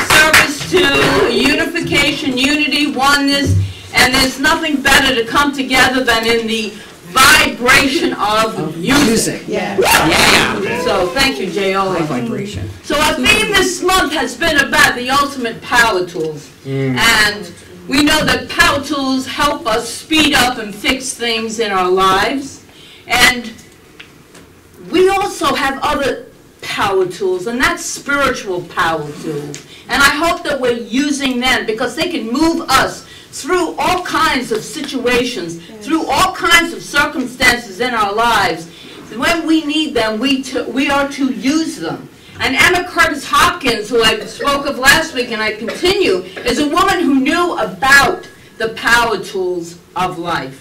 Service to unification, unity, oneness, and there's nothing better to come together than in the vibration of music. Yeah. So thank you, J.O. Vibration. So our theme this month has been about the ultimate power tools. And we know that power tools help us speed up and fix things in our lives. And we also have other power tools, and that's spiritual power tools. And I hope that we're using them because they can move us through all kinds of situations, through all kinds of circumstances in our lives. When we need them, we are to use them. And Emma Curtis Hopkins, who I spoke of last week and I continue, is a woman who knew about the power tools of life.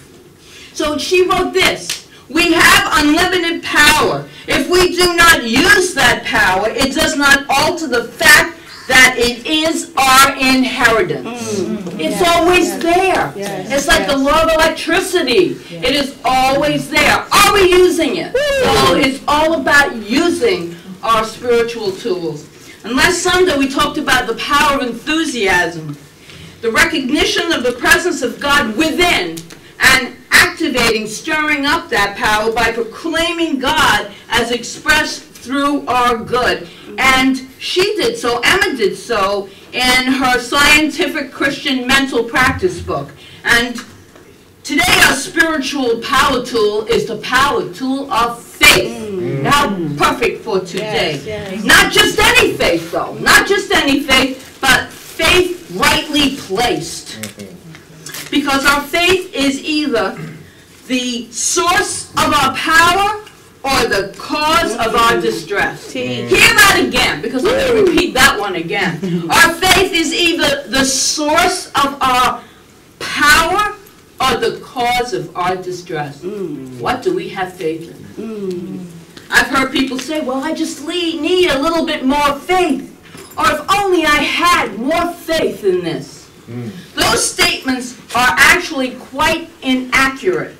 So she wrote this: we have unlimited power. If we do not use that power, it does not alter the fact that it is our inheritance. It's always there. It's like the law of electricity. It is always there. Are we using it? So it's all about using our spiritual tools. And last Sunday we talked about the power of enthusiasm, the recognition of the presence of God within, and activating, stirring up that power by proclaiming God as expressed through our good. And she did so, Emma did so, in her Scientific Christian Mental Practice book. And today our spiritual power tool is the power tool of faith. Now, perfect for today. Not just any faith, though. Not just any faith, but faith rightly placed. Because our faith is either the source of our power or the cause of our distress. Hear that again, because I'm going to repeat that one again. Our faith is either the source of our power or the cause of our distress. What do we have faith in? I've heard people say, well, I just need a little bit more faith. Or if only I had more faith in this. Those statements are actually quite inaccurate.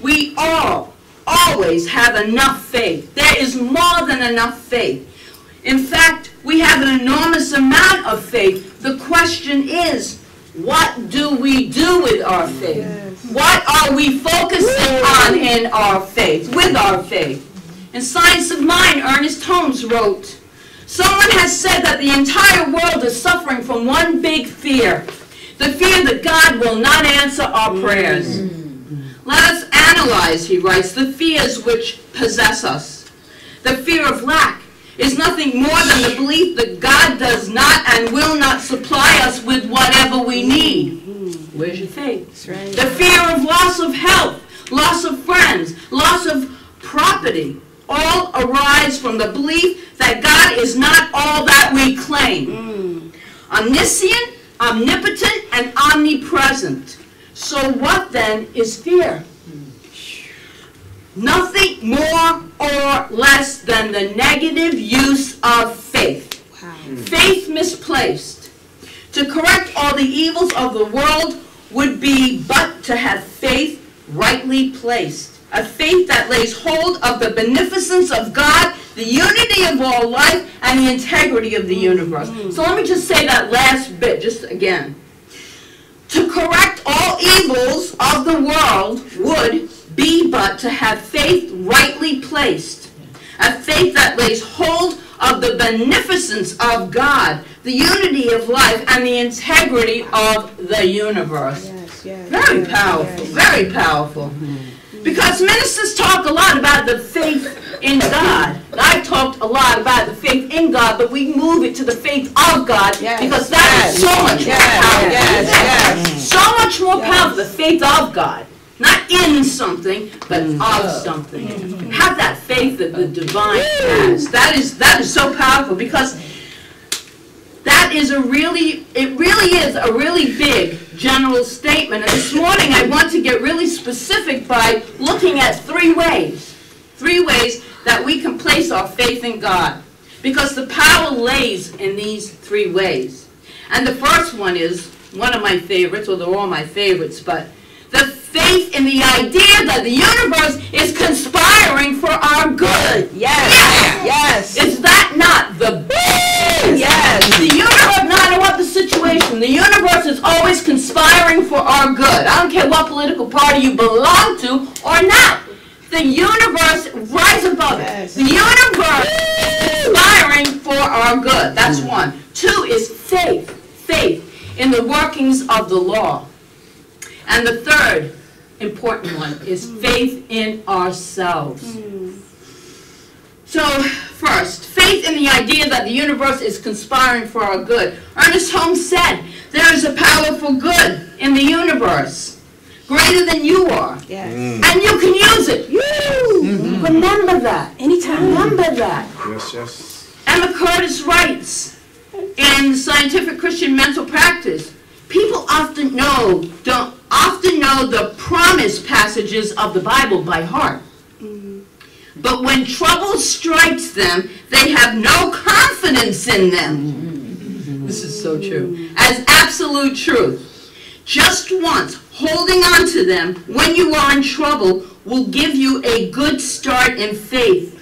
We always have enough faith. There is more than enough faith. In fact, we have an enormous amount of faith. The question is, what do we do with our faith? What are we focusing on in our faith, with our faith? In Science of Mind, Ernest Holmes wrote, someone has said that the entire world is suffering from one big fear, the fear that God will not answer our prayers. Let us analyze, he writes, the fears which possess us. The fear of lack is nothing more than the belief that God does not and will not supply us with whatever we need. Where's your faith? That's right. The fear of loss of health, loss of friends, loss of property, all arise from the belief that God is not all that we claim. Omniscient, omnipotent, and omnipresent. So what then is fear? Nothing more or less than the negative use of faith. Faith misplaced. To correct all the evils of the world would be but to have faith rightly placed. A faith that lays hold of the beneficence of God, the unity of all life, and the integrity of the universe. So let me just say that last bit, just again. To correct all evils of the world would be but to have faith rightly placed. A faith that lays hold of the beneficence of God, the unity of life, and the integrity of the universe. Very powerful, very powerful. Because ministers talk a lot about the faith in God. I've talked a lot about the faith in God, but we move it to the faith of God because that is so much more powerful. So much more powerful, the faith of God. Not in something, but of something. Have that faith that the divine has. That is so powerful because that is it really is a really big general statement. And this morning I want to get really specific by looking at three ways that we can place our faith in God. Because the power lays in these three ways. And the first one is one of my favorites, or they're all my favorites, but the faith in the idea that the universe is conspiring for our good. Yes. Yes. Is that not the best? Yes. The universe, no matter what the situation, the universe is always conspiring for our good. I don't care what political party you belong to or not. The universe, rise above it. The universe is conspiring for our good. That's one. Two is faith. Faith in the workings of the law. And the third important one is faith in ourselves. So, first, faith in the idea that the universe is conspiring for our good. Ernest Holmes said, there is a powerful good in the universe, greater than you are. Yes. And you can use it. Remember that. Anytime. Remember that. Yes, yes. Emma Curtis writes in Scientific Christian Mental Practice, people often know the promise passages of the Bible by heart. But when trouble strikes them, they have no confidence in them. This is so true. As absolute truth. Just once, holding on to them when you are in trouble will give you a good start in faith.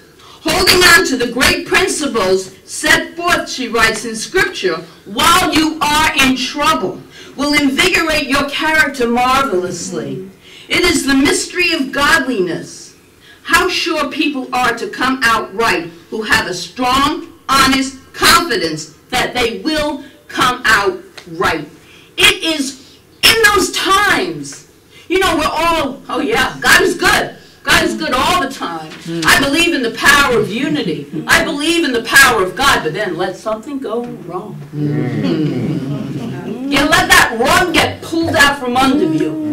Holding on to the great principles set forth, she writes in Scripture, while you are in trouble, will invigorate your character marvelously. It is the mystery of godliness. How sure people are to come out right who have a strong, honest confidence that they will come out right. It is in those times. You know, we're all, oh yeah, God is good. God is good all the time. I believe in the power of unity. I believe in the power of God, but then let something go wrong. You let that rug get pulled out from under you.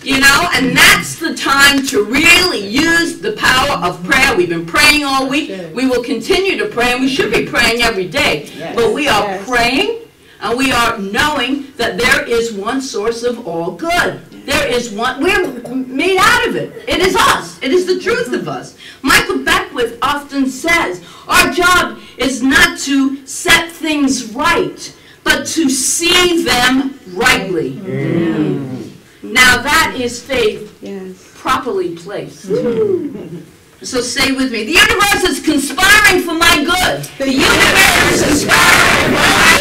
You know, and that's the time to really use the power of prayer. We've been praying all week. We will continue to pray, and we should be praying every day. But we are praying, and we are knowing that there is one source of all good. There is one, we're made out of it. It is us. It is the truth of us. Michael Beckwith often says, our job is not to set things right, but to see them rightly. Now that is faith properly placed. So say with me, the universe is conspiring for my good. The universe is conspiring for my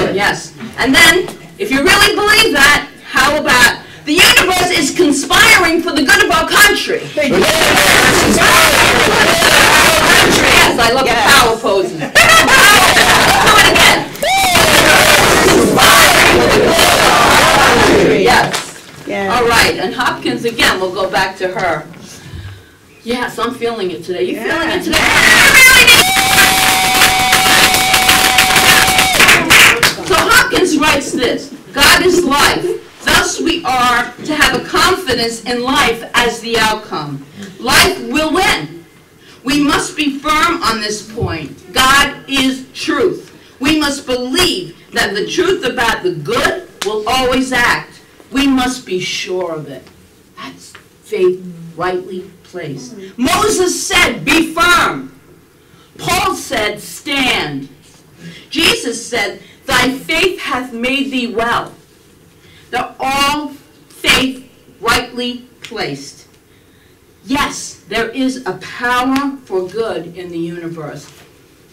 good. Yes. And then, if you really believe that, how about, the universe is conspiring for the good of our country. The universe is conspiring for the good of our country. Yes, I love the power poses. Do it again. Conspiring for the good of our country. Yes. All right, and Hopkins again, we'll go back to her. Yes, I'm feeling it today. You feeling it today? So Hopkins writes this, God is life. Thus we are to have a confidence in life as the outcome. Life will win. We must be firm on this point. God is truth. We must believe that the truth about the good will always act. We must be sure of it. That's faith rightly placed. Moses said, be firm. Paul said, stand. Jesus said, thy faith hath made thee well. They're all faith rightly placed. Yes, there is a power for good in the universe.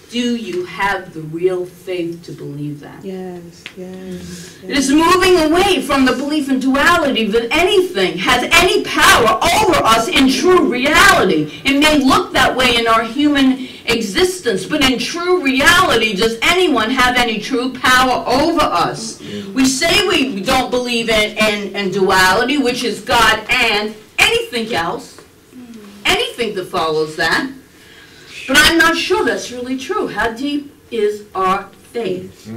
Do you have the real faith to believe that? Yes. It is moving away from the belief in duality that anything has any power over us in true reality. It may look that way in our human existence, but in true reality, does anyone have any true power over us? We say we don't believe in duality, which is God and anything else, anything that follows that. But I'm not sure that's really true. How deep is our faith?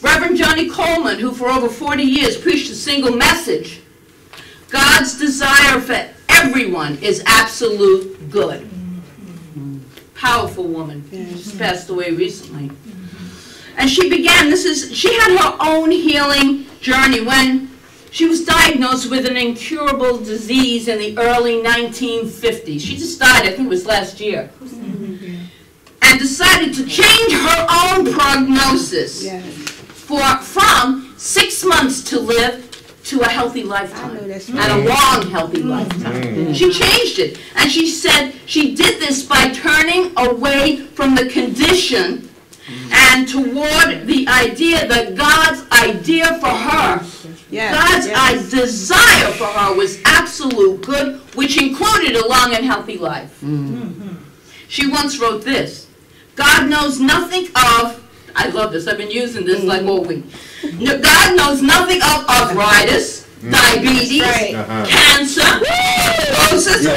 Reverend Johnny Coleman, who for over 40 years preached a single message, God's desire for everyone is absolute good. Powerful woman. She passed away recently. And she began, she had her own healing journey when she was diagnosed with an incurable disease in the early 1950s. She just died, I think it was last year. And decided to change her own prognosis from 6 months to live to a healthy lifetime, and a right. long, healthy lifetime. She changed it, and she said she did this by turning away from the condition and toward the idea that God's idea for her, God's desire for her was absolute good, which included a long and healthy life. She once wrote this: God knows nothing of, I love this, I've been using this like all week. God knows nothing of arthritis, diabetes, cancer, cirrhosis, or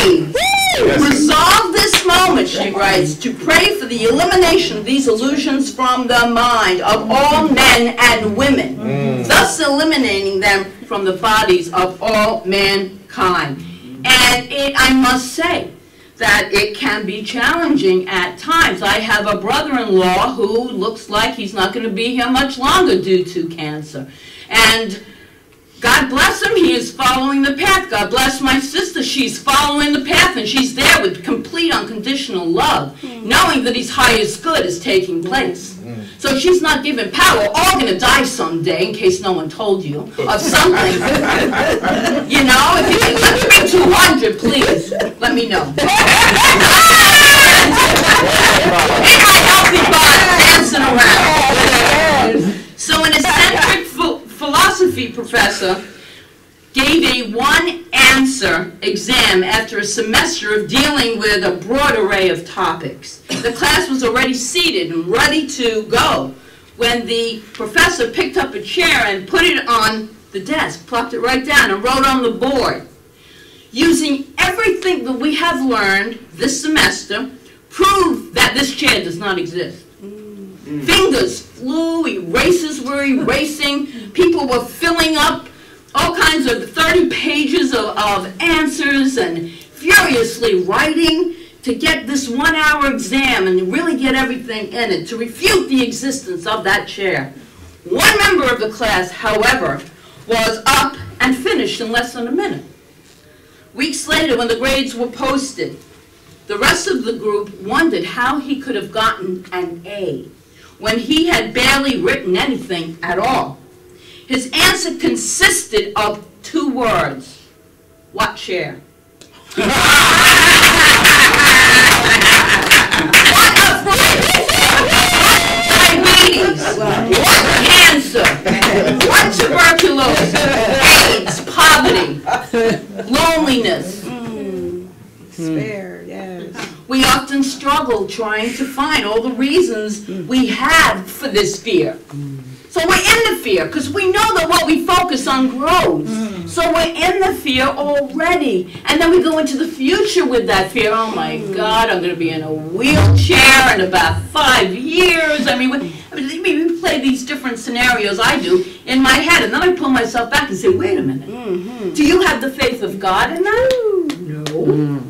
AIDS. Resolve this moment, she writes, to pray for the elimination of these illusions from the mind of all men and women, thus eliminating them from the bodies of all mankind. And I must say, that it can be challenging at times. I have a brother-in-law who looks like he's not going to be here much longer due to cancer. And God bless him, he is following the path. God bless my sister, she's following the path, and she's there with complete unconditional love, knowing that his highest good is taking place. So she's not giving power. We're all going to die someday, in case no one told you, of something. You know, if you can let me 200, please, let me know. In my healthy body, dancing around. So an eccentric philosophy professor gave a one-answer exam after a semester of dealing with a broad array of topics. The class was already seated and ready to go when the professor picked up a chair and put it on the desk, plopped it right down, and wrote on the board, using everything that we have learned this semester, prove that this chair does not exist. Fingers flew, erasers were erasing, people were filling up all kinds of 30 pages of answers and furiously writing to get this 1 hour exam and really get everything in it, to refute the existence of that chair. One member of the class, however, was up and finished in less than a minute. Weeks later, when the grades were posted, the rest of the group wondered how he could have gotten an A when he had barely written anything at all. His answer consisted of 2 words. What chair? What arthritis? What diabetes? What cancer? What tuberculosis? AIDS? Poverty? Loneliness? Despair, yes. We often struggle trying to find all the reasons we have for this fear. So we're in the fear because we know that what we focus on grows. So we're in the fear already. And then we go into the future with that fear. Oh my God, I'm going to be in a wheelchair in about 5 years. I mean, we play these different scenarios, I do, in my head. And then I pull myself back and say, wait a minute. Do you have the faith of God in that? No.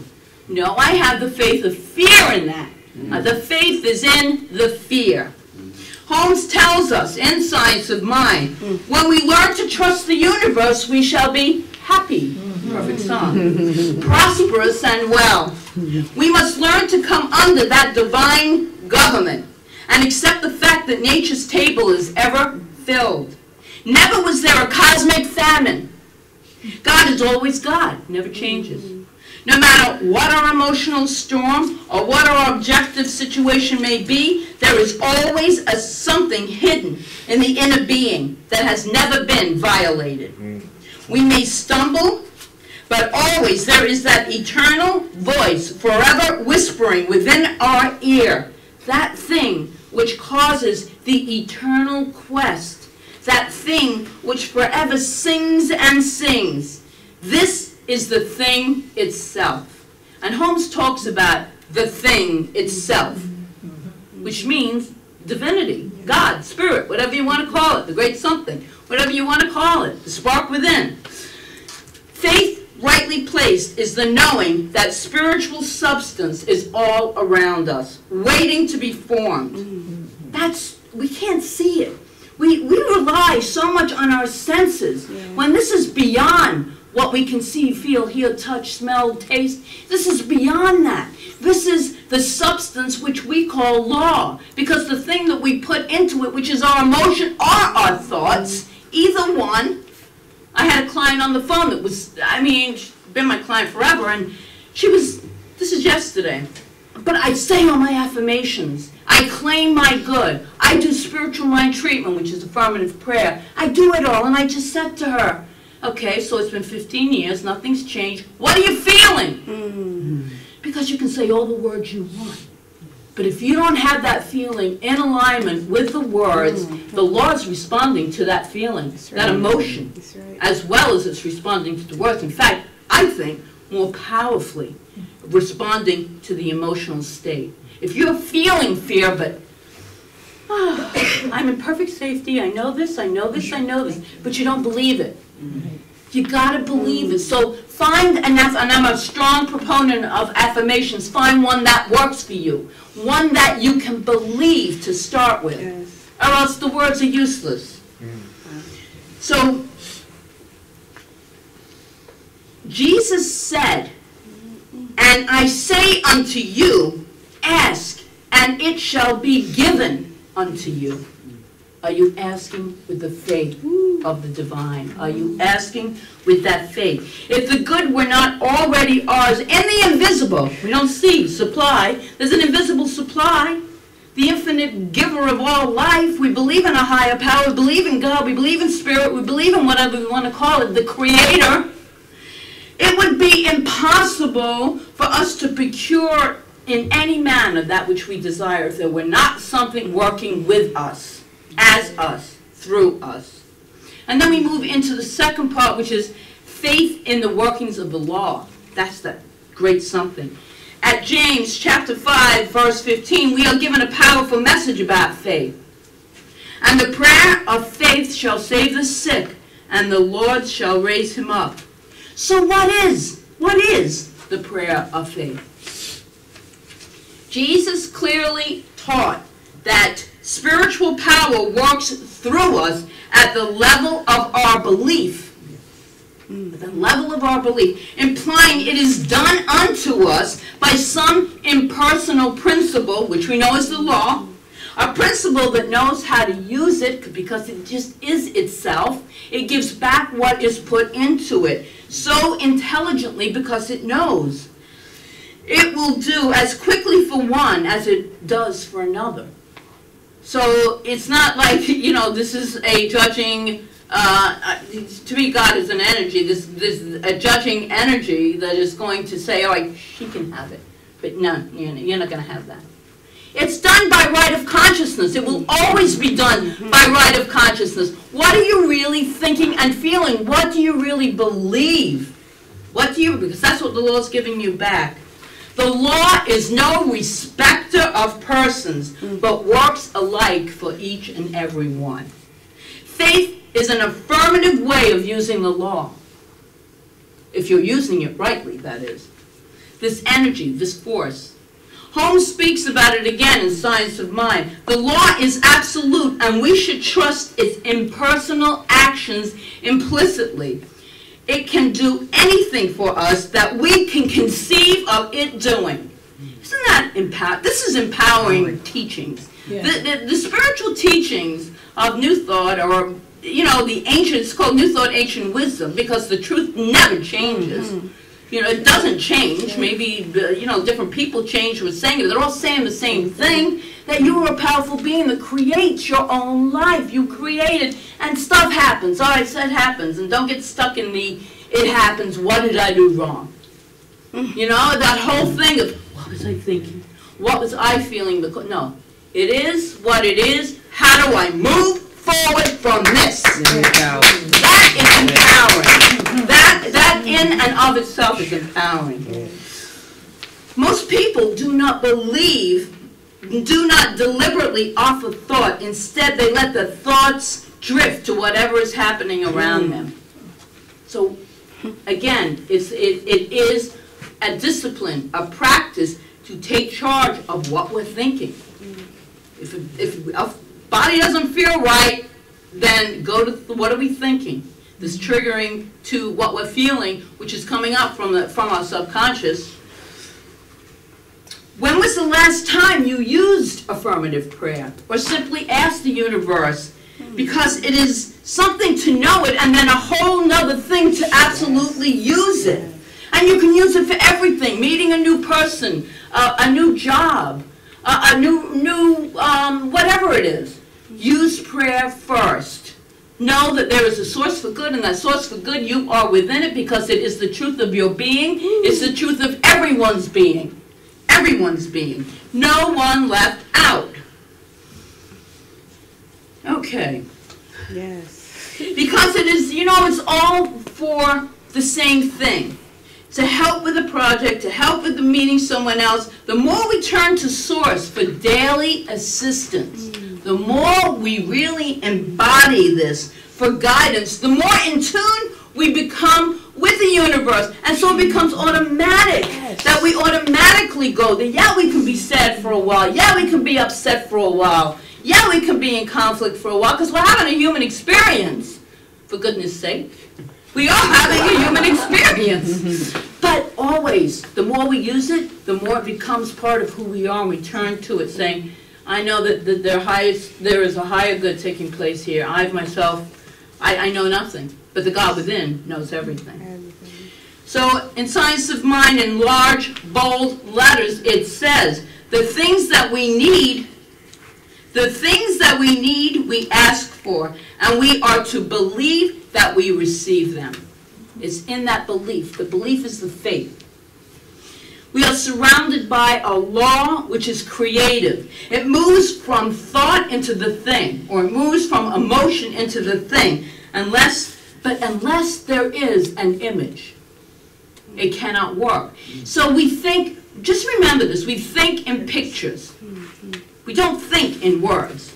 No, I have the faith of fear in that. The faith is in the fear. Holmes tells us in Science of Mind, when we learn to trust the universe, we shall be happy. Perfect song. Prosperous and well. We must learn to come under that divine government and accept the fact that nature's table is ever filled. Never was there a cosmic famine. God is always God, never changes. No matter what our emotional storm or what our objective situation may be, there is always a something hidden in the inner being that has never been violated. We may stumble, but always there is that eternal voice forever whispering within our ear, that thing which causes the eternal quest, that thing which forever sings and sings. This is the thing itself. And Holmes talks about the thing itself, which means divinity, God, spirit, whatever you want to call it, the great something, whatever you want to call it, the spark within. Faith, rightly placed, is the knowing that spiritual substance is all around us, waiting to be formed. We can't see it. We rely so much on our senses when this is beyond what we can see, feel, hear, touch, smell, taste. This is beyond that. This is the substance which we call law, because the thing that we put into it, which is our emotion or our thoughts, either one I had a client on the phone that was, I mean, she's been my client forever, and she was, this is yesterday, but I say all my affirmations. I claim my good. I do spiritual mind treatment, which is affirmative prayer. I do it all, and I just said to her, okay, so it's been 15 years, nothing's changed. What are you feeling? Because you can say all the words you want. But if you don't have that feeling in alignment with the words, the law is responding to that feeling, that emotion, as well as it's responding to the words. In fact, I think more powerfully responding to the emotional state. If you're feeling fear, but I'm in perfect safety, I know this, I know this, I know this, but you don't believe it. You gotta believe it. So find, and I'm a strong proponent of affirmations, find one that works for you. One that you can believe to start with. Or else the words are useless. So, Jesus said, and I say unto you, ask, and it shall be given unto you. Are you asking with the faith of the divine? Are you asking with that faith? If the good were not already ours in the invisible, we don't see supply, there's an invisible supply, the infinite giver of all life, we believe in a higher power, we believe in God, we believe in spirit, we believe in whatever we want to call it, the creator, it would be impossible for us to procure in any manner that which we desire if there were not something working with us, as us, through us. And then we move into the second part, which is faith in the workings of the law. That's that great something. At James chapter 5, verse 15, we are given a powerful message about faith. And the prayer of faith shall save the sick, and the Lord shall raise him up. So what is the prayer of faith? Jesus clearly taught that spiritual power works through us at the level of our belief. At the level of our belief, implying it is done unto us by some impersonal principle, which we know is the law, a principle that knows how to use it because it just is itself. It gives back what is put into it so intelligently because it knows. It will do as quickly for one as it does for another. So it's not like, you know, this is a judging, to me God is an energy, this is a judging energy that is going to say, all right, she can have it. But no, you're not going to have that. It's done by right of consciousness. It will always be done by right of consciousness. What are you really thinking and feeling? What do you really believe? Because that's what the law is giving you back. The law is no respecter of persons, but works alike for each and every one. Faith is an affirmative way of using the law. If you're using it rightly, that is. This energy, this force. Holmes speaks about it again in Science of Mind. The law is absolute, and we should trust its impersonal actions implicitly. It can do anything for us that we can conceive of it doing. Isn't that empowering? This is empowering teachings. Yeah. The spiritual teachings of New Thought, or, you know, the ancient, it's called New Thought, Ancient Wisdom, because the truth never changes. You know, it doesn't change. Maybe, you know, different people change what's saying it. They're all saying the same thing, that you are a powerful being that creates your own life. You create it, and stuff happens. All right, so it happens. And don't get stuck in the, it happens, what did I do wrong? You know, that whole thing of, what was I thinking? What was I feeling? No, it is what it is. How do I move forward from this? That is empowering. That in and of itself is empowering. Most people do not believe, do not deliberately offer thought. Instead, they let the thoughts drift to whatever is happening around them. So, again, it is a discipline, a practice to take charge of what we're thinking. If a body doesn't feel right, then go to what are we thinking? This triggering to what we're feeling, which is coming up from our subconscious. When was the last time you used affirmative prayer or simply asked the universe? Because it is something to know it, and then a whole nother thing to absolutely use it. And you can use it for everything, meeting a new person, a new job, a new whatever it is. Use prayer first. Know that there is a source for good, and that source for good, you are within it because it is the truth of your being. It's the truth of everyone's being. Everyone's being. No one left out. Okay. Yes. Because it is, you know, it's all for the same thing. To help with a project, to help with the meeting someone else, the more we turn to Source for daily assistance, the more we really embody this for guidance, the more in tune we become with the universe. And so it becomes automatic that we automatically go there. Yeah, we can be sad for a while. Yeah, we can be upset for a while. Yeah, we can be in conflict for a while because we're having a human experience, for goodness sake. We are having a human experience. But always, the more we use it, the more it becomes part of who we are, and we turn to it saying, I know that there is a higher good taking place here. I know nothing, but the God within knows everything. So in Science of Mind, in large, bold letters, it says, the things that we need, we ask for, and we are to believe that we receive them. It's in that belief. The belief is the faith. We are surrounded by a law which is creative. It moves from thought into the thing, or it moves from emotion into the thing. Unless there is an image, it cannot work. So we think, just remember this, we think in pictures. We don't think in words.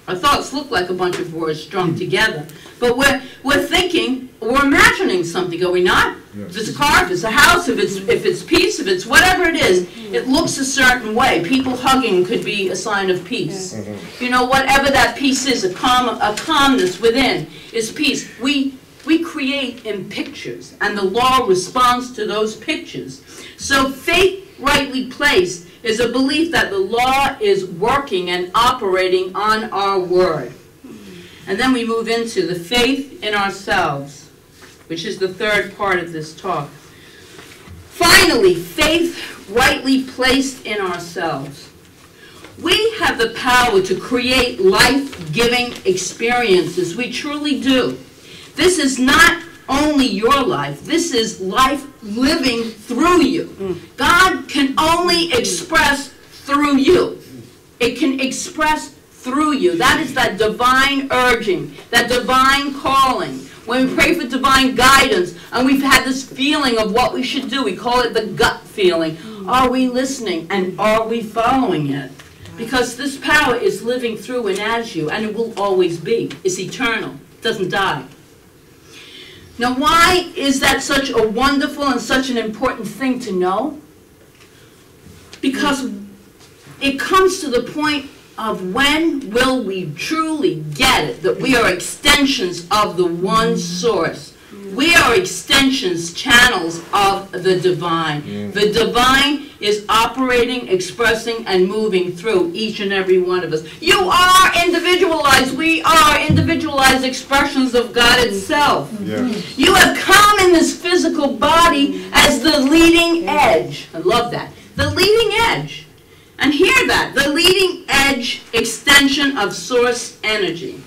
Our thoughts look like a bunch of words strung together. But we're thinking, we're imagining something, are we not? Yes. If it's a car, if it's a house, if it's peace, if it's whatever it is, it looks a certain way. People hugging could be a sign of peace. You know, whatever that peace is, a calmness within is peace. We create in pictures, and the law responds to those pictures. So faith rightly placed is a belief that the law is working and operating on our word. And then we move into the faith in ourselves, which is the third part of this talk. Finally, faith rightly placed in ourselves. We have the power to create life-giving experiences. We truly do. This is not only your life. This is life living through you. God can only express through you. It can express through you. That is that divine urging, that divine calling. When we pray for divine guidance and we've had this feeling of what we should do, we call it the gut feeling. Are we listening and are we following it? Because this power is living through and as you, and it will always be. It's eternal. It doesn't die. Now, why is that such a wonderful and such an important thing to know? Because it comes to the point of when will we truly get it, that we are extensions of the one source. We are extensions, channels of the divine. The divine is operating, expressing, and moving through each and every one of us. You are individualized. We are individualized expressions of God itself. Yes. You have come in this physical body as the leading edge. I love that. The leading edge. And hear that. The leading edge extension of source energy.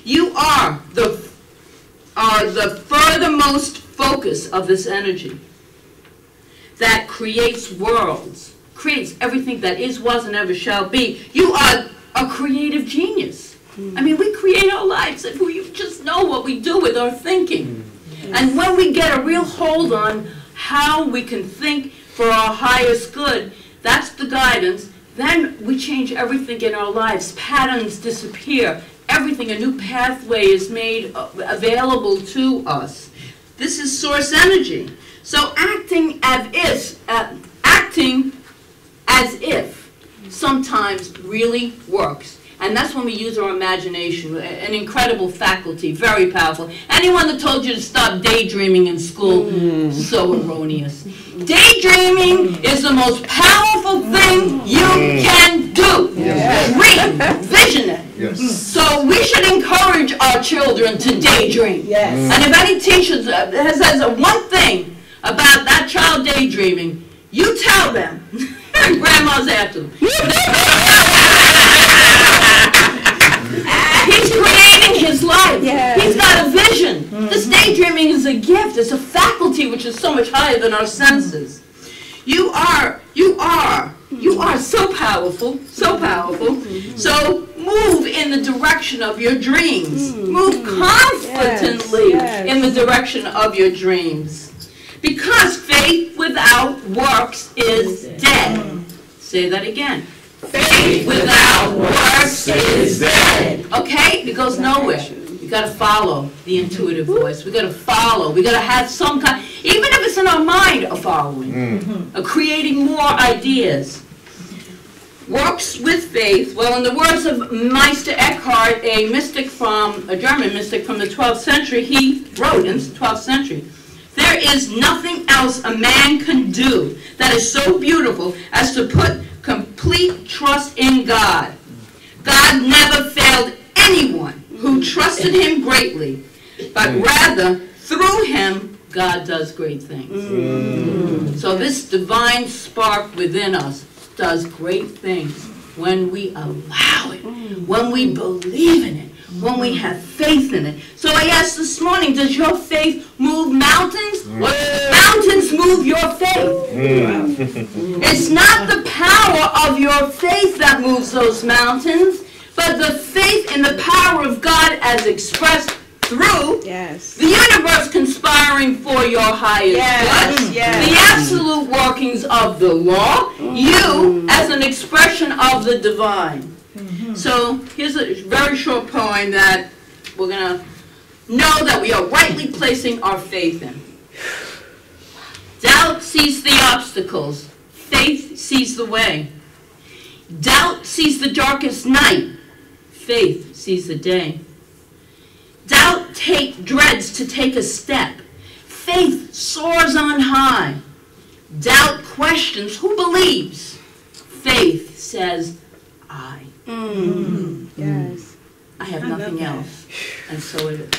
You are the furthermost focus of this energy that creates worlds, creates everything that is, was, and ever shall be. You are a creative genius. I mean, we create our lives if we just know what we do with our thinking. And when we get a real hold on how we can think for our highest good, that's the guidance, then we change everything in our lives. Patterns disappear. Everything, a new pathway is made available to us. This is source energy. So acting as if sometimes really works. And that's when we use our imagination, an incredible faculty, very powerful. Anyone that told you to stop daydreaming in school, so erroneous. Daydreaming is the most powerful thing you can do. Dream, vision it. Yes. So we should encourage our children to daydream. Yes. And if any teacher says one thing about that child daydreaming, you tell them. Grandma's after them. He's creating his life. Yes. He's got a vision. This daydreaming is a gift. It's a faculty which is so much higher than our senses. You are so powerful, so powerful. So move in the direction of your dreams. Move confidently in the direction of your dreams. Because faith without works is dead. Say that again. Faith without works is dead. Okay? It goes nowhere. You got to follow the intuitive voice. We got to follow. We got to have some kind, even if it's in our mind, a following, creating more ideas. Works with faith. Well, in the words of Meister Eckhart, a German mystic from the 12th century, he wrote in the 12th century, "There is nothing else a man can do that is so beautiful as to put complete trust in God. God never failed anyone who trusted him greatly, but rather through him God does great things." So this divine spark within us does great things when we allow it, when we believe in it, when we have faith in it. So I asked this morning, does your faith move mountains? Or mountains move your faith? It's not the power of your faith that moves those mountains, but the faith in the power of God as expressed through the universe conspiring for your highest good, the absolute workings of the law, you as an expression of the divine. So here's a very short poem that we're going to know that we are rightly placing our faith in. Doubt sees the obstacles. Faith sees the way. Doubt sees the darkest night. Faith sees the day. Doubt dreads to take a step. Faith soars on high. Doubt questions who believes. Faith says, I. Yes. I have nothing else. And so it is.